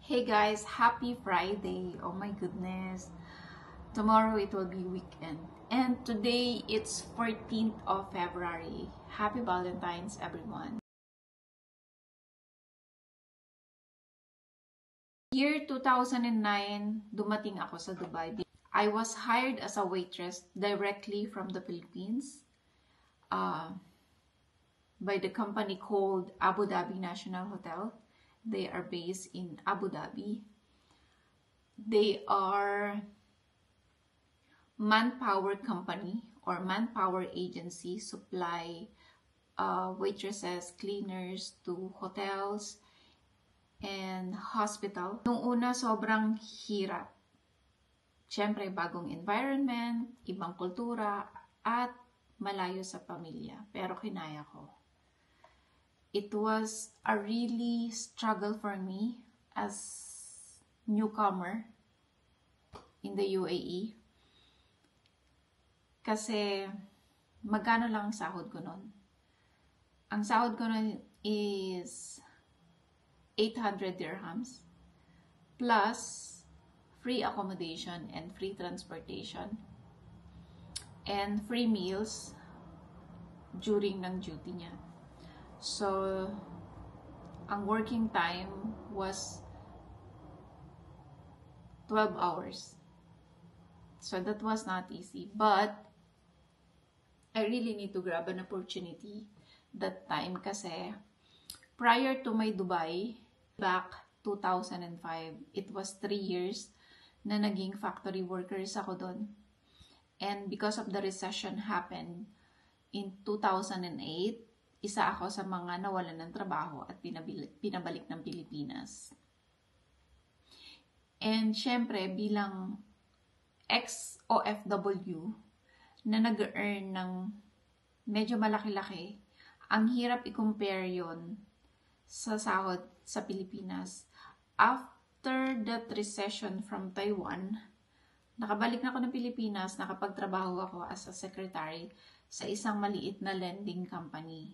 Hey guys, happy Friday. Oh my goodness. Tomorrow it will be weekend. And today it's 14th of February. Happy Valentine's everyone. Year 2009, dumating ako sa Dubai. I was hired as a waitress directly from the Philippines by the company called Abu Dhabi National Hotel. They are based in Abu Dhabi. They are manpower company or manpower agency, supply waitresses, cleaners to hotels and hospital. Nung una, sobrang hirap. Siyempre, bagong environment, ibang kultura, at malayo sa pamilya. Pero kinaya ko. It was a really struggle for me as newcomer in the UAE. Kasi, magkano lang ang sahod ko nun? Ang sahod ko nun is 800 dirhams plus free accommodation and free transportation and free meals during ng duty niya. So, ang working time was 12 hours. So, that was not easy. But, I really need to grab an opportunity that time kasi prior to my Dubai, back 2005, it was 3 years na naging factory workers ako doon. And because of the recession happened in 2008, isa ako sa mga nawalan ng trabaho at pinabalik ng Pilipinas. And syempre, bilang ex-OFW na nag-earn ng medyo malaki-laki, ang hirap i-compare yon sa sahod sa Pilipinas. After that recession from Taiwan, nakabalik na ako ng Pilipinas, nakapagtrabaho ako as a secretary sa isang maliit na lending company.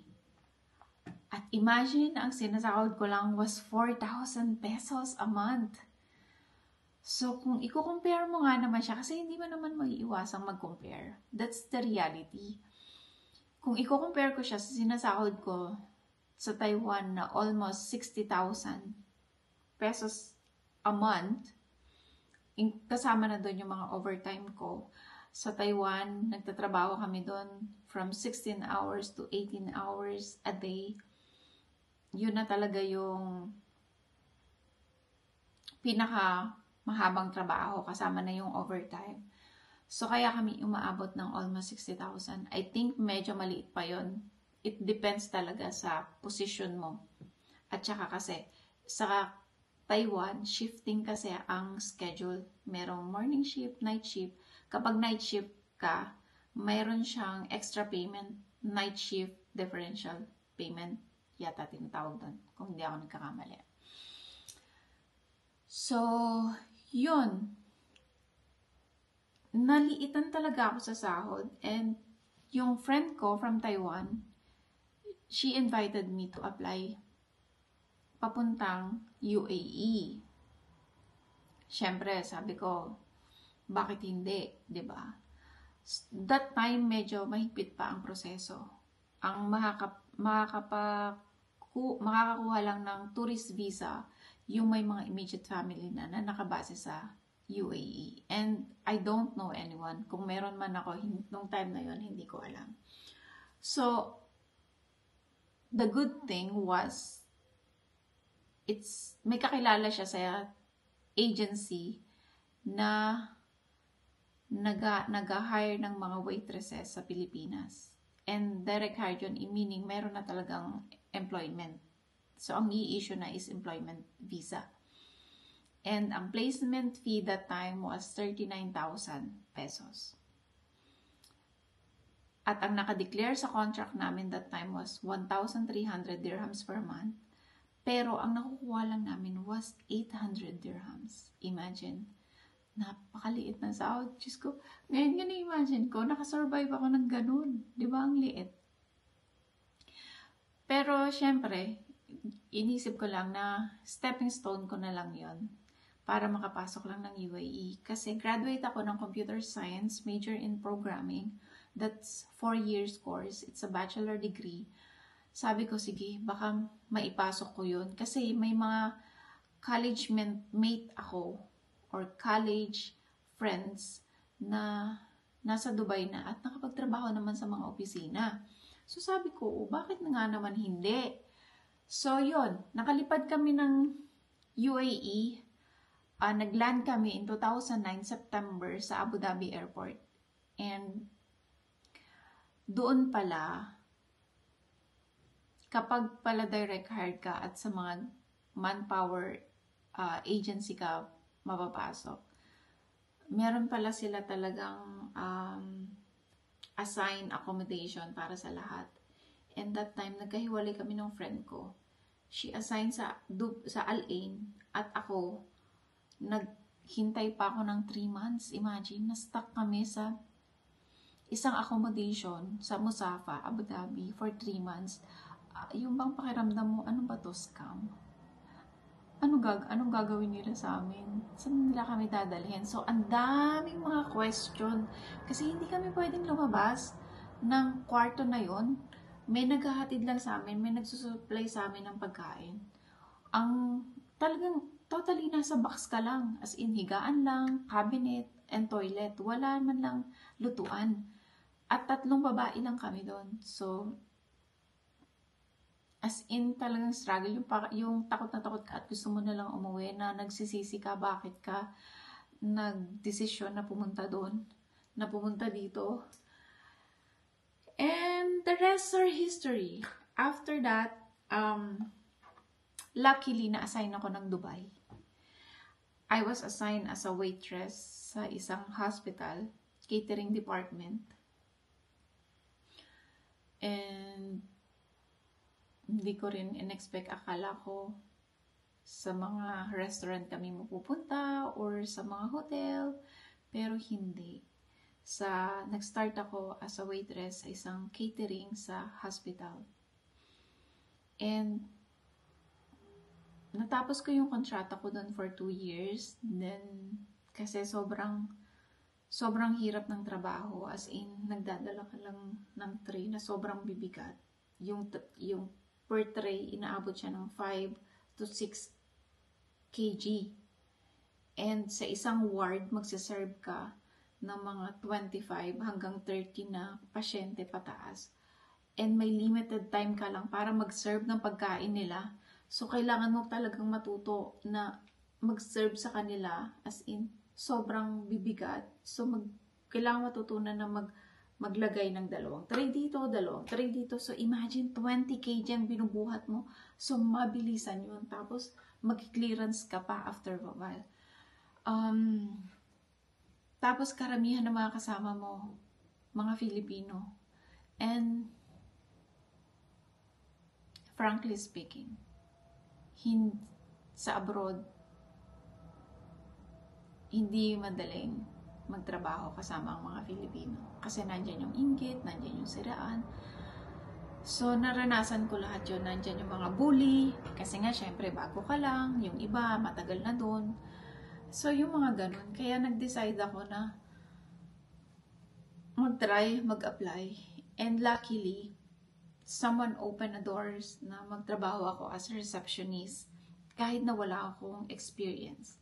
At imagine, ang sinasahod ko lang was 4,000 pesos a month. So, kung i-compare mo nga naman siya, kasi hindi mo naman maiiwasang mag-compare. That's the reality. Kung i-compare ko siya sa sinasahod ko sa Taiwan na almost 60,000 pesos a month, kasama na doon yung mga overtime ko. Sa Taiwan, nagtatrabaho kami doon from 16 hours to 18 hours a day. Yun na talaga yung pinaka mahabang trabaho, kasama na yung overtime. So, kaya kami umaabot ng almost 60,000. I think medyo maliit pa yon. It depends talaga sa position mo. At saka kasi, sa Taiwan, shifting kasi ang schedule. Merong morning shift, night shift. Kapag night shift ka, mayroon siyang extra payment, night shift differential payment. Yata tinatawag doon, kung hindi ako nagkakamali. So, yun. Naliitan talaga ako sa sahod. And yung friend ko from Taiwan, she invited me to apply papuntang UAE. Siyempre, sabi ko, bakit hindi? 'Di ba? That time, medyo mahigpit pa ang proseso. Ang makakakuha lang ng tourist visa yung may mga immediate family na nakabase sa UAE. And I don't know anyone. Kung meron man ako, nung time na yon hindi ko alam. So, the good thing was, may kakilala siya sa agency na nag-hire ng mga waitresses sa Pilipinas. And direct hire yun, meaning meron na talagang employment. So, ang i-issue na is employment visa. And ang placement fee that time was 39,000 pesos. At ang nakadeclare sa contract namin that time was 1,300 dirhams per month. Pero ang nakukuha lang namin was 800 dirhams. Imagine, napakaliit na sahod. Diyos ko, ngayon nga na-imagine ko, nakasurvive ako ng ganun. Di ba ang liit? Pero, syempre, inisip ko lang na stepping stone ko na lang yon para makapasok lang ng UAE. Kasi graduate ako ng computer science, major in programming. That's 4 years course. It's a bachelor degree. Sabi ko, sige, baka maipasok ko yun. Kasi may mga college mate ako or college friends na nasa Dubai na at nakapagtrabaho naman sa mga opisina. So sabi ko, bakit na nga naman hindi? So yun, nakalipad kami ng UAE. Nagland kami in 2009 September sa Abu Dhabi Airport. And doon pala, kapag pala direct hire ka at sa mga manpower agency ka mapapasok, meron pala sila talagang assign accommodation para sa lahat. And that time, nagkahiwalay kami ng friend ko. She assigned sa Al Ain at ako, naghintay pa ako ng 3 months. Imagine, na-stuck kami sa isang accommodation sa Musafa, Abu Dhabi for 3 months. Yung bang pakiramdam mo, ano ba to, scam? Anong gagawin nila sa amin? Saan nila kami dadalhin? So, ang daming mga question. Kasi hindi kami pwedeng lumabas ng kwarto na yon. May naghahatid lang sa amin, may nagsusupply sa amin ng pagkain. Ang talagang totally nasa box ka lang. As in, higaan lang, cabinet, and toilet. Wala man lang lutuan. At 3 babae lang kami doon. So, as in, talagang struggle. Yung takot na takot ka at gusto mo na lang umuwi, na nagsisisi ka, bakit ka nagdesisyon na pumunta doon, na pumunta dito. And the rest are history. After that, luckily, na-assign ako ng Dubai. I was assigned as a waitress sa isang hospital, catering department. And hindi ko rin in-expect, akala ko sa mga restaurant kami mapupunta or sa mga hotel, pero hindi. Nag-start ako as a waitress sa isang catering sa hospital. And natapos ko yung kontrata ko doon for 2 years. Then, kasi sobrang hirap ng trabaho. As in, nagdadala ka lang ng tray na sobrang bibigat. Yung per tray, inaabot siya ng 5 to 6 kg. And sa isang ward, magsiserve ka ng mga 25 hanggang 30 na pasyente pataas. And may limited time ka lang para mag-serve ng pagkain nila. So, kailangan mo talagang matuto na mag-serve sa kanila. As in, sobrang bibigat. So, kailangan matutunan na maglagay ng 2 tray dito, 2 tray dito. So, imagine 20 kg ang binubuhat mo. So, mabilisan yun. Tapos, mag-clearance ka pa after a while. Tapos, karamihan ng mga kasama mo, mga Filipino. And, frankly speaking, sa abroad, hindi madaling magtrabaho kasama ang mga Filipino. Kasi nandyan yung inggit, nandyan yung siraan. So, naranasan ko lahat yun. Nandyan yung mga bully. Kasi nga, syempre, bago ka lang. Yung iba, matagal na dun. So, yung mga ganun. Kaya nag-decide ako na mag-try, mag-apply. And luckily, someone opened the doors na magtrabaho ako as a receptionist kahit na wala akong experience.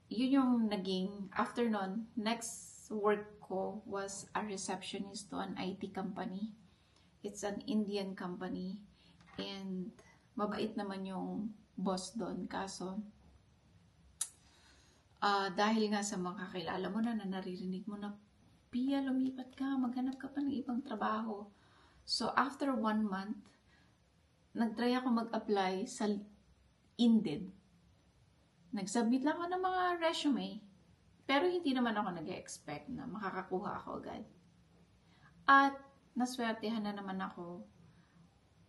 Yun yung naging, after nun, next work ko was a receptionist to an IT company. It's an Indian company. And mabait naman yung boss doon. Kaso, dahil nga sa mga kakilala mo na naririnig mo na, Pia, lumipat ka, maghanap ka pa ng ibang trabaho. So, after 1 month, nag-try ako mag-apply sa Indeed. Nag-submit lang ako ng mga resume, pero hindi naman ako nag-expect na makakakuha ako agad. At naswertehan na naman ako.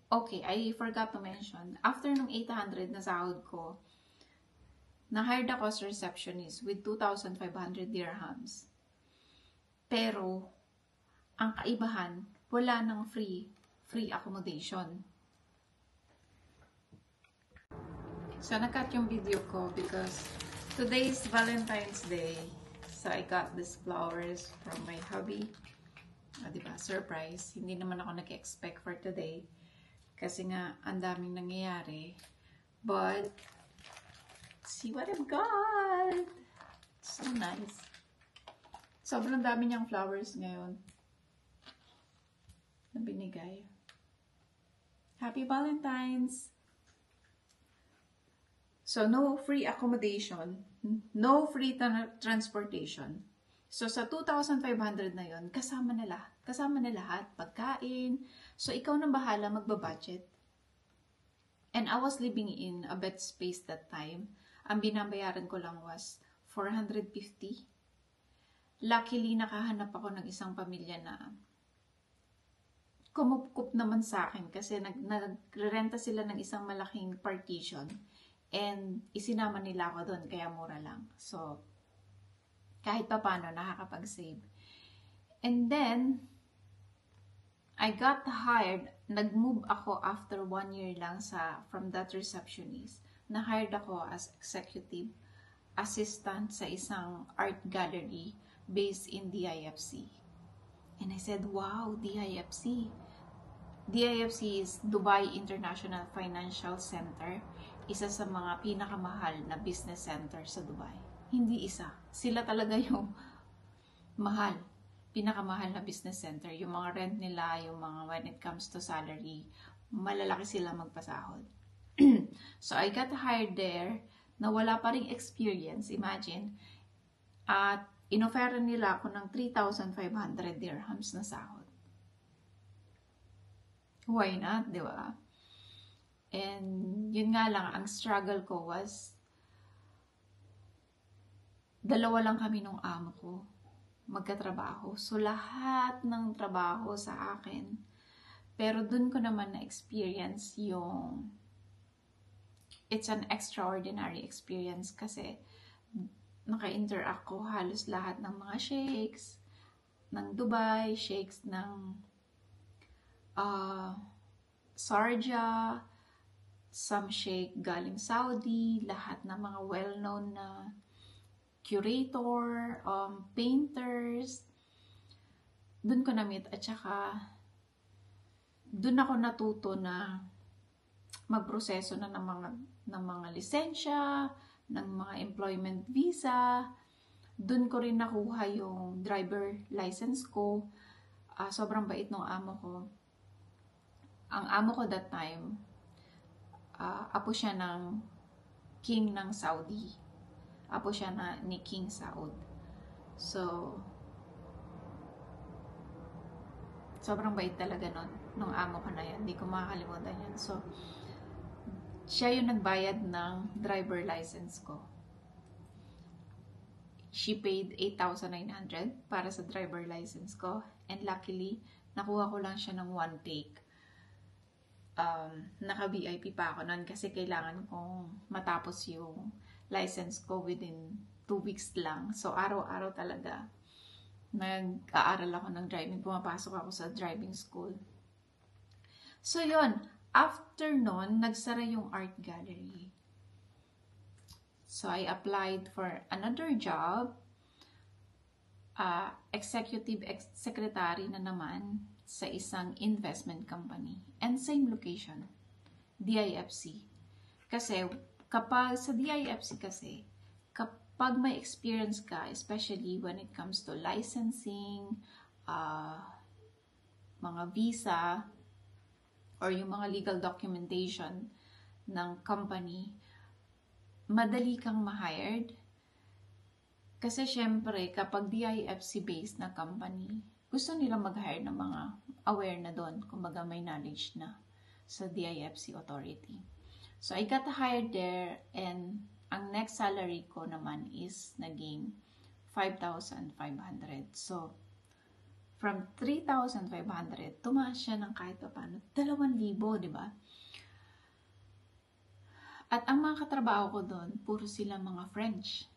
Okay, I forgot to mention, after ng 800 na sahod ko, na-hired ako as receptionist with 2,500 dirhams. Pero, ang kaibahan, wala ng free accommodation. So, nakat yung video ko because today is Valentine's Day. So, I got these flowers from my hubby. Diba? Surprise. Hindi naman ako nag-expect for today. Kasi nga, ang daming nangyayari. But, see what I've got! So nice. Sobrang dami niyang flowers ngayon na binigay. Happy Valentine's! So, no free accommodation, no free transportation. So, sa 2,500 na yon kasama na lahat, pagkain. So, ikaw na bahala magbabudget. And I was living in a bed space that time. Ang binabayaran ko lang was 450. Luckily, nakahanap ako ng isang pamilya na kumukup naman sa akin kasi nagrerenta sila ng isang malaking partition. And isinama nila ako doon, kaya mura lang. So, kahit pa paano, nakakapag-save. And then, I got hired. Nag-move ako after 1 year lang from that receptionist. Na-hired ako as executive assistant sa isang art gallery based in DIFC. And I said, wow, DIFC. DIFC is Dubai International Financial Center. Isa sa mga pinakamahal na business center sa Dubai. Hindi isa. Sila talaga yung mahal. Pinakamahal na business center. Yung mga rent nila, yung mga when it comes to salary, malalaki sila magpasahod. So, I got hired there na wala pa ring experience. Imagine. At inofferan nila ako ng 3,500 dirhams na sahod. Why not, di ba? And yun nga lang, ang struggle ko was, dalawa lang kami nung amo ko, magkatrabaho. So, lahat ng trabaho sa akin. Pero dun ko naman na-experience yung, it's an extraordinary experience kasi naka-interact ko halos lahat ng mga sheikhs ng Dubai, sheikhs ng Sharjah, some sheikh galing Saudi, lahat ng mga well-known na curator, painters. Doon ko na-meet at saka doon ako natuto na magproseso na ng mga lisensya, ng mga employment visa. Doon ko rin nakuha yung driver license ko. Sobrang bait ng amo ko. Ang amo ko that time, apo siya ng king ng Saudi. Apo siya ni King Saud. So, sobrang bait talaga nung amo ko na yan. Hindi ko makakalimutan yan. So, siya yung nagbayad ng driver license ko. She paid 8,900 para sa driver license ko. And luckily, nakuha ko lang siya ng one take. Naka-VIP pa ako nun kasi kailangan kong matapos yung license ko within 2 weeks lang. So, araw-araw talaga nag-aaral ako ng driving. Pumapasok ako sa driving school. So, yun. After nun, nagsara yung art gallery. So, I applied for another job. Executive secretary na naman sa isang investment company. And same location, DIFC. Kasi, kapag sa DIFC kasi, kapag may experience ka, especially when it comes to licensing, mga visa, or yung mga legal documentation ng company, madali kang ma-hired. Kasi syempre, kapag DIFC-based na company, gusto nilang mag-hire ng mga aware na doon, kumbaga may knowledge na sa DIFC authority. So, I got hired there and ang next salary ko naman is naging 5,500. So, from 3,500, tumaas siya ng kahit pa paano, 2,000, di ba? At ang mga katrabaho ko doon, puro sila mga French.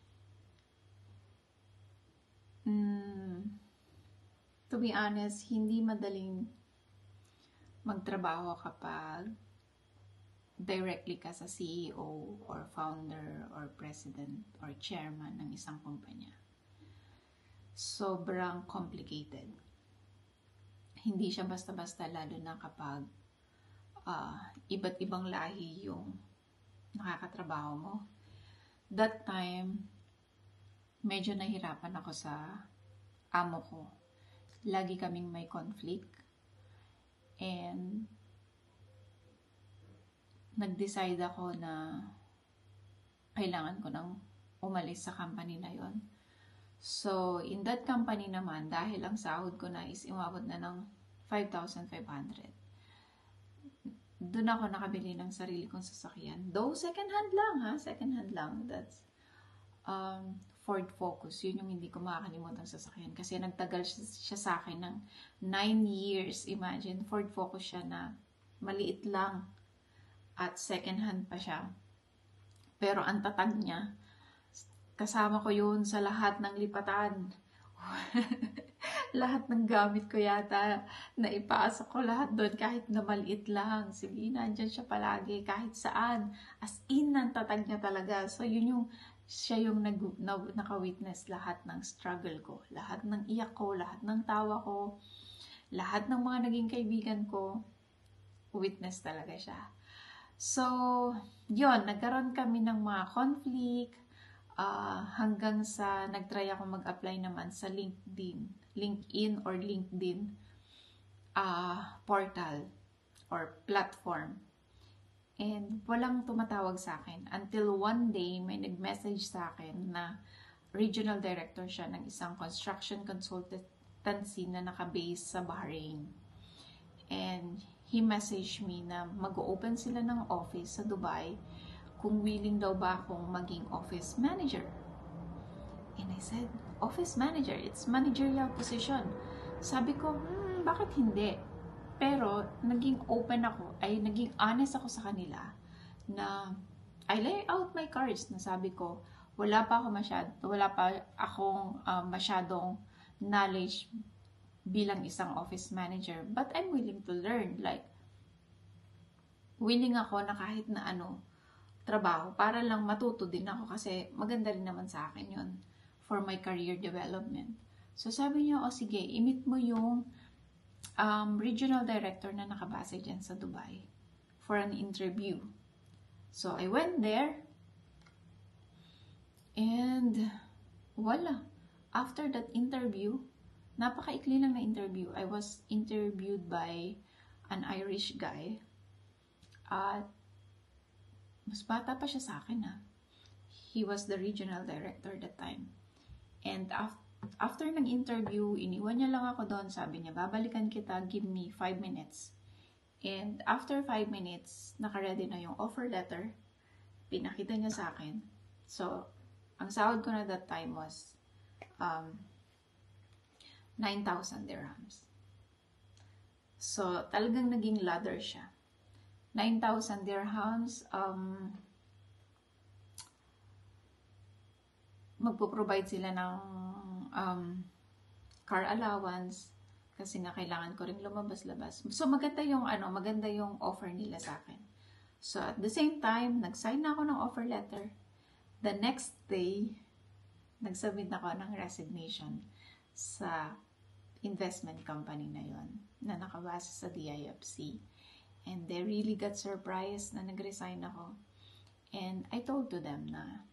To be honest, hindi madaling magtrabaho kapag directly ka sa CEO or founder or president or chairman ng isang kumpanya. Sobrang complicated. Hindi siya basta-basta, lalo na kapag iba't ibang lahi yung nakakatrabaho mo. That time, medyo nahirapan ako sa amo ko. Lagi kaming may conflict. And nag-decide ako na kailangan ko nang umalis sa company na yon. So, in that company naman, dahil ang sahod ko na is umabot na ng 5,500. Doon ako nakabili ng sarili kong sasakyan. Though, second hand lang ha. Second hand lang. That's Ford Focus. Yun yung hindi ko makakalimutan sasakyan. Kasi nagtagal siya sa akin ng 9 years. Imagine, Ford Focus siya na maliit lang. At second hand pa siya. Pero ang tatag niya, kasama ko yun sa lahat ng lipatan. Lahat ng gamit ko yata, naipasok ko lahat doon kahit na maliit lang. Sige, nandyan siya palagi kahit saan. As in, ang tatag niya talaga. So, siya yung naka-witness lahat ng struggle ko. Lahat ng iyak ko, lahat ng tawa ko, lahat ng mga naging kaibigan ko, witness talaga siya. So, yun, nagkaroon kami ng mga conflict, hanggang sa nagtry ako mag-apply naman sa LinkedIn or LinkedIn portal or platform. And walang tumatawag sa akin until one day may nag-message sa akin na regional director siya ng isang construction consultancy na naka-base sa Bahrain. And he messaged me na mag-open sila ng office sa Dubai, kung willing daw ba akong maging office manager. And I said, office manager, it's managerial position. Sabi ko, bakit hindi? Pero, naging honest ako sa kanila na I lay out my cards na sabi ko, wala pa akong masyadong knowledge bilang isang office manager, but I'm willing to learn. Like, willing ako na kahit na trabaho para lang matuto din ako kasi maganda rin naman sa akin yun for my career development. So sabi niya, sige, i-meet mo yung regional director na nakabase dyan sa Dubai for an interview. So I went there and wala. After that interview, napakaikli lang na interview. I was interviewed by an Irish guy at mas bata pa siya sa akin ha. He was the regional director that time. And after ng interview, iniwan niya lang ako doon. Sabi niya, babalikan kita, give me 5 minutes. And after 5 minutes, naka-ready na yung offer letter. Pinakita niya sa akin. So, ang sahod ko na that time was 9,000 dirhams. So, talagang naging ladder siya. 9,000 dirhams, magpo-provide sila ng car allowance kasi nga kailangan ko rin lumabas-labas. So maganda yung offer nila sa akin. So at the same time, nag-sign na ako ng offer letter. The next day, nag-submit ako ng resignation sa investment company na yon na nakabase sa DIFC. And they really got surprised na nag-resign ako. And I told to them na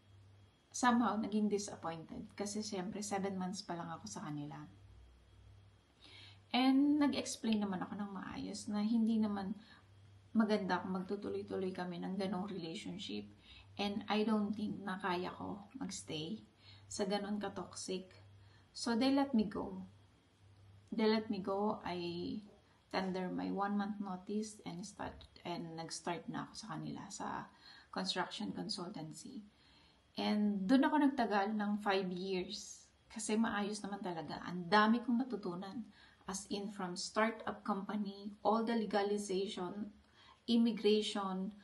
somehow naging disappointed kasi siyempre 7 months pa lang ako sa kanila. And nag-explain naman ako ng maayos na hindi naman maganda kung magtutuloy-tuloy kami ng ganong relationship. And I don't think na kaya ko magstay sa ganon ka-toxic. So they let me go. I tender my 1-month notice and nag-start na ako sa kanila sa construction consultancy. And doon ako nagtagal ng 5 years kasi maayos naman talaga. Ang dami kong natutunan, as in from startup company, all the legalization, immigration,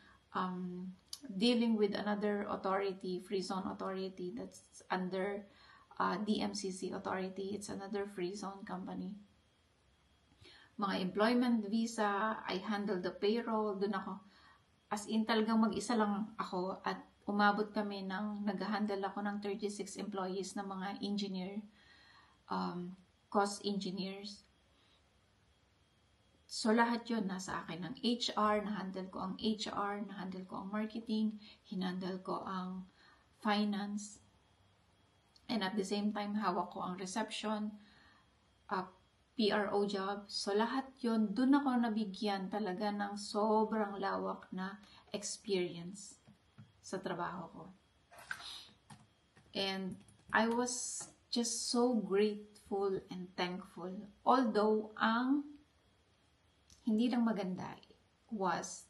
dealing with another authority, Free Zone Authority, that's under DMCC Authority. It's another Free Zone company. Mga employment visa, I handle the payroll. Doon ako, as in talagang mag-isa lang ako at umabot kami ng nag-handle ako ng 36 employees na mga engineer, cost engineers. So, lahat yun nasa akin ng HR, na-handle ko ang HR, na-handle ko ang marketing, hinandle ko ang finance, and at the same time, hawak ko ang reception, PRO job. So, lahat yun, dun ako nabigyan talaga ng sobrang lawak na experience sa trabaho ko. And I was just so grateful and thankful. Although, ang hindi lang maganda was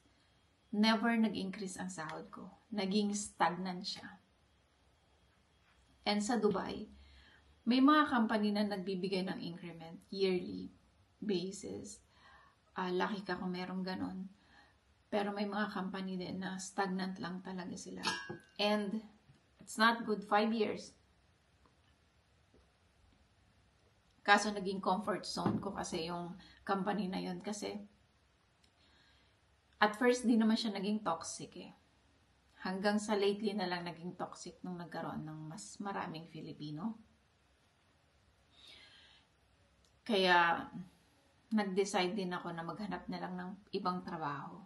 never nag-increase ang sahod ko. Naging stagnant siya. And sa Dubai, may mga company na nagbibigay ng increment yearly basis. Lucky ka kung merong ganon. Pero may mga company din na stagnant lang talaga sila. And it's not good. 5 years. Kaso naging comfort zone ko kasi yung company na yun. Kasi at first di naman siya naging toxic eh. Hanggang sa lately na lang naging toxic nung nagkaroon ng mas maraming Filipino. Kaya nag-decide din ako na maghanap na lang ng ibang trabaho.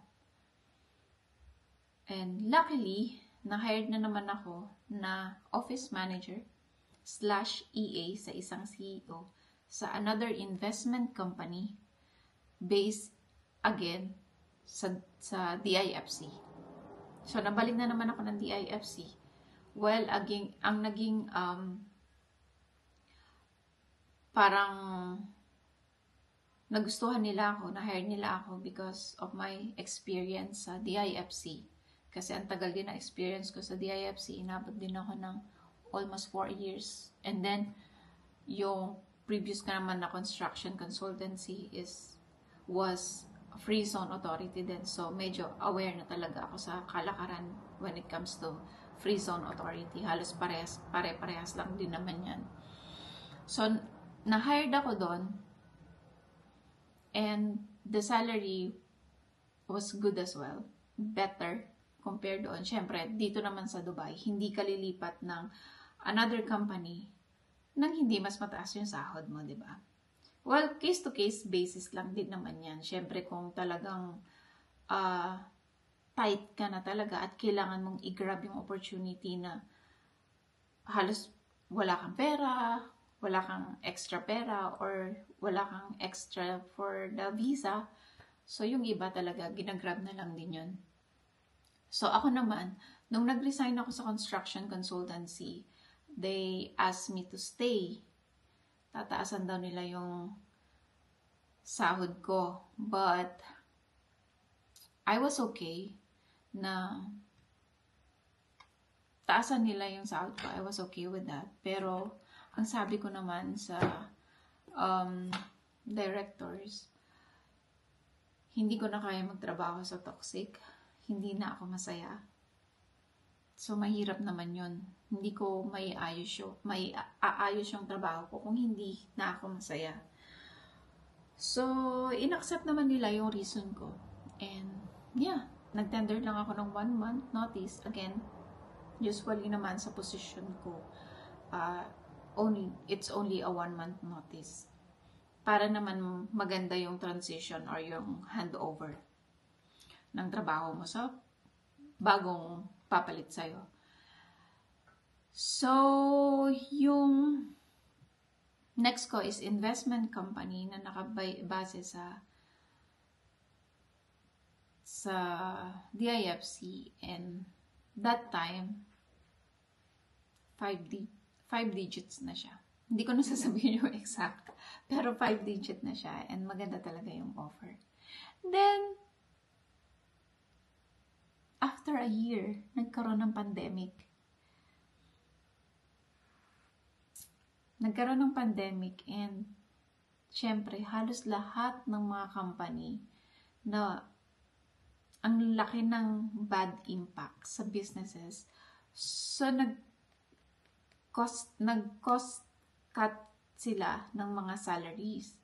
And luckily, na-hired na naman ako na office manager / EA sa isang CEO sa another investment company based again sa DIFC. So, nabalik na naman ako ng DIFC. Well, again, ang naging parang nagustuhan nila ako, na-hire nila ako because of my experience sa DIFC. Kasi ang tagal din na experience ko sa DIFC. Inabot din ako ng almost 4 years. And then, yung previous ka naman na construction consultancy was Free Zone Authority din. So, medyo aware na talaga ako sa kalakaran when it comes to Free Zone Authority. Halos pare-parehas lang din naman yan. So, na-hired ako doon. And the salary was good as well. Better compared doon. Siyempre, dito naman sa Dubai, hindi ka lilipat ng another company nang hindi mas mataas yung sahod mo, di ba? Well, case-to-case basis lang din naman yan. Siyempre, kung talagang tight ka na talaga at kailangan mong i-grab yung opportunity na halos wala kang pera, wala kang extra pera, or wala kang extra for the visa, so yung iba talaga, ginagrab na lang din yun. So, ako naman, nung nag-resign ako sa construction consultancy, they asked me to stay. Tataasan daw nila yung sahod ko. But, I was okay na taasan nila yung sahod ko. I was okay with that. Pero, ang sabi ko naman sa directors, hindi ko na kaya magtrabaho sa toxic. Hindi na ako masaya. So, mahirap naman yun. Hindi ko maiayos yung trabaho ko kung hindi na ako masaya. So, inaccept naman nila yung reason ko. And, yeah, nag-tender lang ako ng 1 month notice. Again, usually naman sa position ko, it's only a 1 month notice. Para naman maganda yung transition or yung handover ng trabaho mo sa bagong papalit sa'yo. So, yung next ko is investment company na nakabase sa DIFC, and that time 5 digits na siya. Hindi ko na sasabihin yung exact, pero 5 digit na siya, and maganda talaga yung offer. Then, after a year, nagkaroon ng pandemic. And syempre, halos lahat ng mga company na ang laki ng bad impact sa businesses. So, nag-cost cut sila ng mga salaries.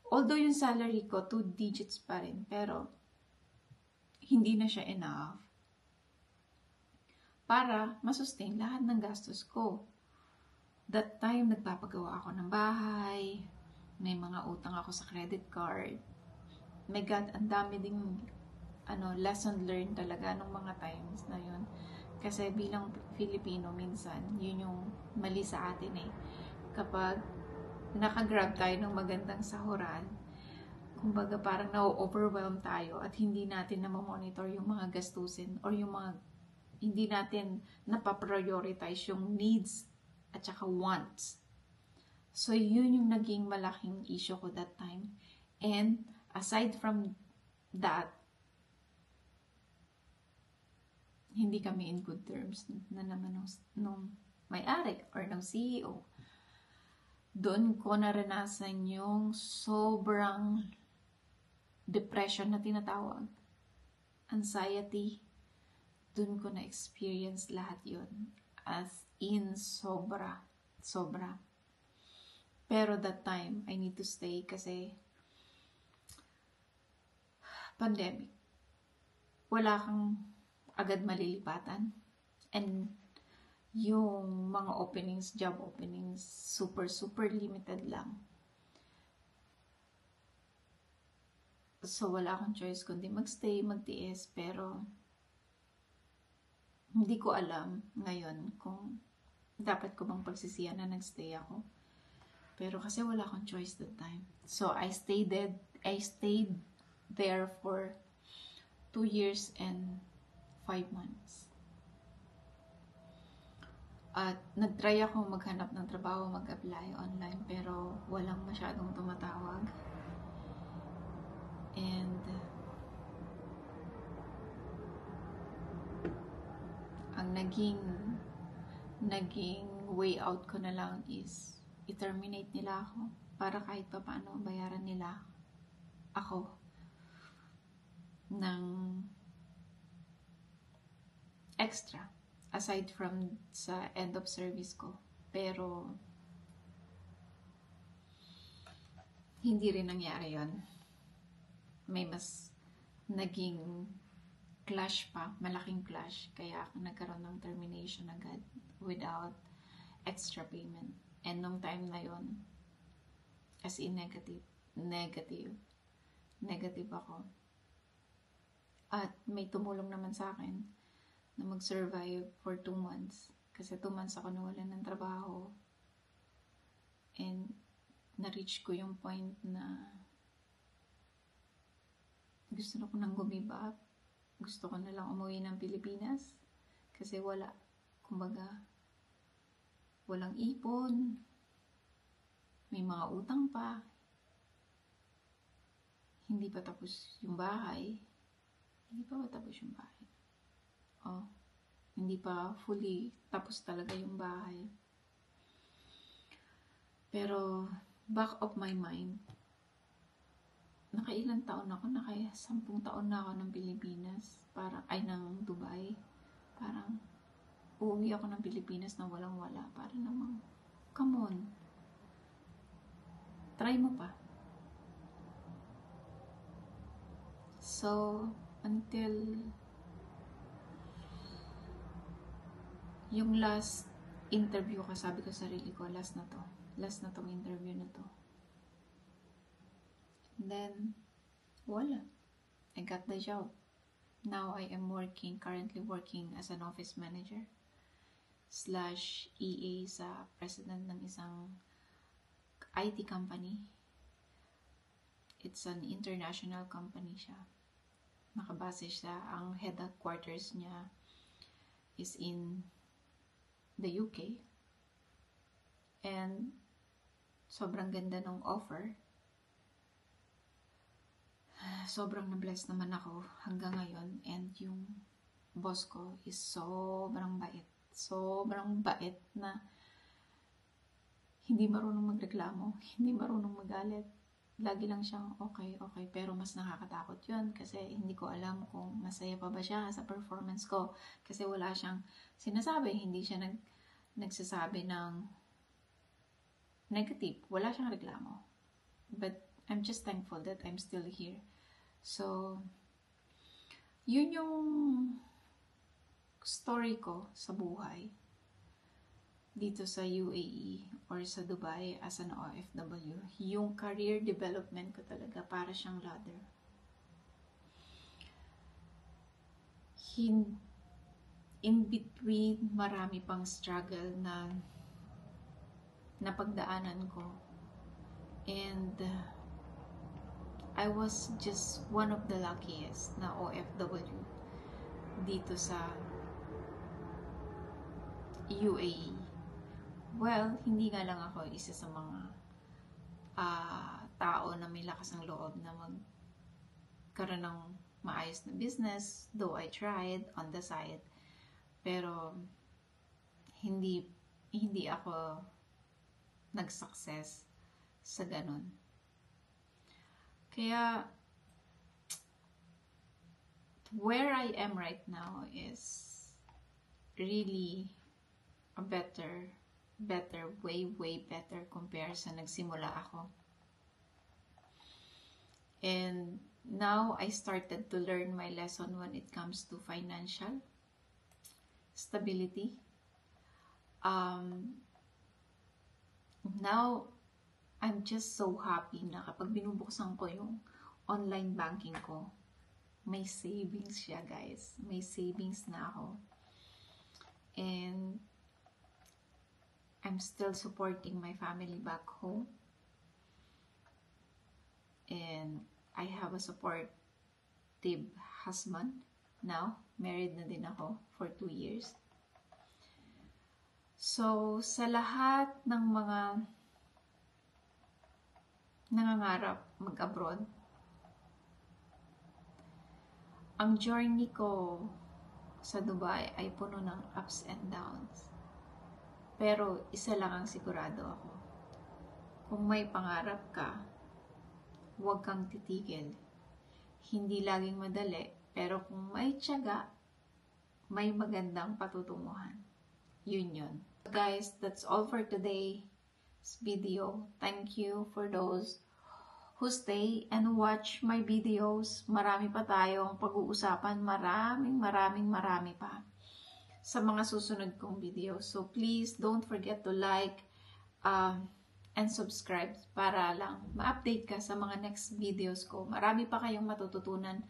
Although yung salary ko, 2 digits pa rin, pero hindi na siya enough para masustain lahat ng gastos ko. That time, nagpapagawa ako ng bahay, may mga utang ako sa credit card. My God, ang dami ding lesson learned talaga nung mga times na yun. Kasi bilang Filipino, minsan, yun yung mali sa atin eh. Kapag nakagrab tayo ng magandang sahuran, kumbaga parang na-overwhelm tayo at hindi natin na-monitor yung mga gastusin or yung mga hindi natin napaprioritize yung needs at saka wants. So, yun yung naging malaking issue ko that time. And aside from that, hindi kami in good terms na naman nung may-ari or ng CEO. Doon ko naranasan yung sobrang depression na tinatawag. Anxiety. Doon ko na-experience lahat yun. As in, sobra. Sobra. Pero that time, I need to stay kasi pandemic. Wala kang agad malilipatan. And yung mga openings, job openings, super limited lang. So, wala akong choice kundi magstay, magtiis, pero hindi ko alam ngayon kung dapat ko bang pagsisiyan na nagstay ako. Pero kasi wala akong choice that time. So, I stayed there for 2 years and 5 months. At nag-try ako maghanap ng trabaho, mag-apply online, pero walang masyadong tumatawag. And ang naging way out ko na lang is i-terminate nila ako para kahit pa paano bayaran nila ako ng extra aside from sa end of service ko. Pero hindi rin nangyari yon. May mas naging clash pa, malaking clash, kaya ako nagkaroon ng termination agad without extra payment. And nung time na yon, as in negative ako. At may tumulong naman sa akin na mag-survive for 2 months. Kasi 2 months ako nawalan ng trabaho. And na-reach ko yung point na gusto na ko nang give up. Gusto ko na lang umuwi ng Pilipinas. Kasi kumbaga, walang ipon. May mga utang pa. Hindi pa tapos yung bahay. Hindi pa fully tapos talaga yung bahay. Pero, back of my mind, nakailang taon ako, 10 taon na ako ng Pilipinas, ng Dubai. Parang, uuwi ako ng Pilipinas na walang-wala. Parang namang, come on. Try mo pa. So, until yung last interview ko, sabi ko sa sarili ko, last na tong interview na to. And then, wala. I got the job. Now, I am currently working as an office manager / EA sa president ng isang IT company. It's an international company siya. Nakabase siya, ang headquarters niya is in the UK. And sobrang ganda ng offer. Sobrang na-bless naman ako hanggang ngayon. And yung boss ko is sobrang bait. Sobrang bait na hindi marunong magreklamo, hindi marunong magalit. Lagi lang siyang okay, pero mas nakakatakot yun kasi hindi ko alam kung masaya pa ba siya sa performance ko kasi wala siyang sinasabi, hindi siya nagsasabi ng negative, wala siyang reklamo. But I'm just thankful that I'm still here. So, Yun yung story ko sa buhay dito sa UAE or sa Dubai as an OFW. Yung career development ko talaga para siyang ladder. In between, marami pang struggle na napagdaanan ko. And I was just one of the luckiest na OFW dito sa UAE. Well, hindi nga lang ako isa sa mga tao na may lakas ng loob na magkaroon ng maayos na business, though I tried on the side. Pero hindi ako nag-success sa ganun. Kaya where I am right now is really a better, way better compare sa nagsimula ako. And now I started to learn my lesson when it comes to financial stability. Now I'm just so happy na kapag binubuksan ko yung online banking ko, may savings siya, guys. May savings na ako. And I'm still supporting my family back home. And I have a supportive husband now. Married na din ako for 2 years. So, sa lahat ng mga nangangarap mag-abroad, ang journey ko sa Dubai ay puno ng ups and downs. Pero isa lang ang sigurado ako. Kung may pangarap ka, huwag kang titigil. Hindi laging madali, pero kung may tiyaga, may magandang patutunguhan. Yun. Guys, that's all for today's video. Thank you for those who stay and watch my videos. Marami pa tayong pag-uusapan. Marami pa sa mga susunod kong videos. So please don't forget to like and subscribe para lang ma-update ka sa mga next videos ko. Marami pa kayong matututunan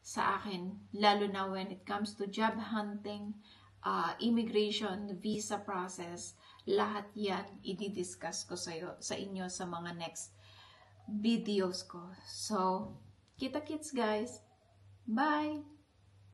sa akin, lalo na when it comes to job hunting, immigration, visa process. Lahat yan i-discuss ko sa inyo sa mga next videos ko. So, kita-kits guys. Bye!